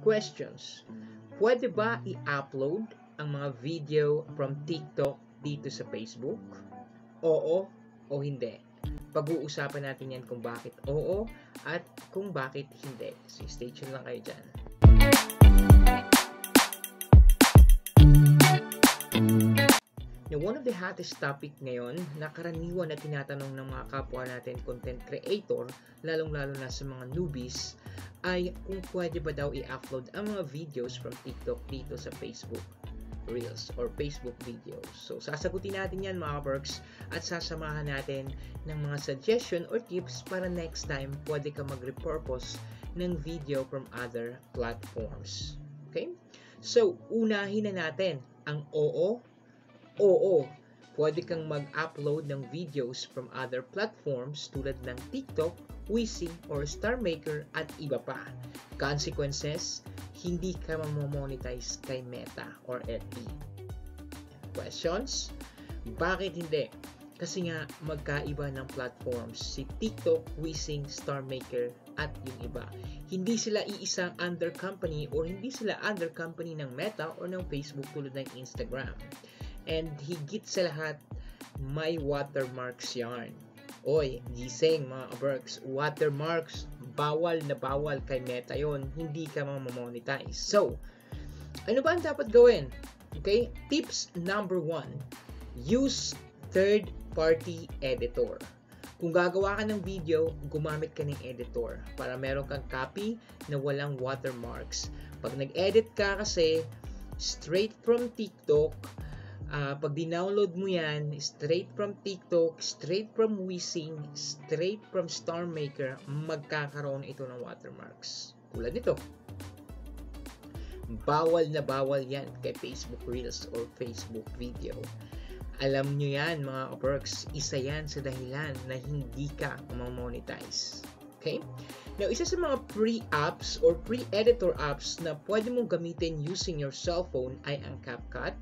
questions. Pwede ba i-upload ang mga video from TikTok dito sa Facebook? Oo o hindi? Pag-uusapan natin yan kung bakit oo at kung bakit hindi. So stay tuned lang kayo dyan. Now, one of the hottest topic ngayon na karaniwan na tinatanong ng mga kapwa natin content creator, lalong-lalo na sa mga newbies, ay kung pwede ba daw i-upload ang mga videos from TikTok dito sa Facebook Reels or Facebook videos. So, sasagutin natin yan mga perks at sasamahan natin ng mga suggestion or tips para next time pwede ka mag-repurpose ng video from other platforms. Okay? So, unahin na natin ang oo. Oo, pwede kang mag-upload ng videos from other platforms tulad ng TikTok, Wisi, or StarMaker at iba pa. Consequences, hindi ka mamomonetize kay Meta or FB. Questions? Bakit hindi? Kasi nga magkaiba ng platforms si TikTok, Wisi, StarMaker at yung iba. Hindi sila iisang under company or hindi sila under company ng Meta or ng Facebook tulad ng Instagram. And higit sa lahat, may watermarks yan. Oy, gising mga kaberks, watermarks, bawal na bawal kay Meta yon, hindi ka mamamonetize. So, ano ba ang dapat gawin? Okay, tips number 1, use third-party editor. Kung gagawa ka ng video, gumamit ka ng editor para meron kang copy na walang watermarks. Pag nag-edit ka kasi, straight from TikTok, pag dinownload mo yan, straight from TikTok, straight from Wisi, straight from StarMaker, magkakaroon ito ng watermarks. Tulad nito. Bawal na bawal yan kay Facebook Reels or Facebook Video. Alam nyo yan mga perks, isa yan sa dahilan na hindi ka mamonetize. Okay? Now, isa sa mga pre-apps or pre-editor apps na pwede mong gamitin using your cellphone ay ang CapCut,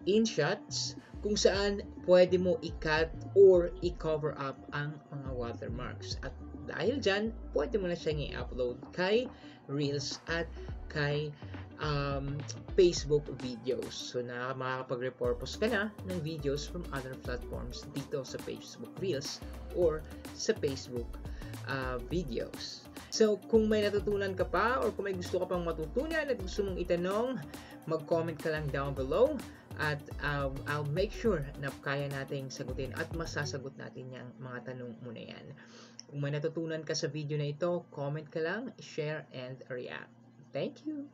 InShots, kung saan pwede mo i-cut or i-cover up ang mga watermarks. At dahil dyan, pwede mo na siyang i-upload kay Reels at kay Facebook videos. So, makakapag-repurpose ka na ng videos from other platforms dito sa Facebook Reels or sa Facebook videos. So, kung may natutunan ka pa or kung may gusto ka pang matutunan at gusto mong itanong, mag-comment ka lang down below at I'll make sure na kaya nating sagutin at masasagot natin yung mga tanong mo na yan. Kung may natutunan ka sa video na ito, comment ka lang, share, and react. Thank you!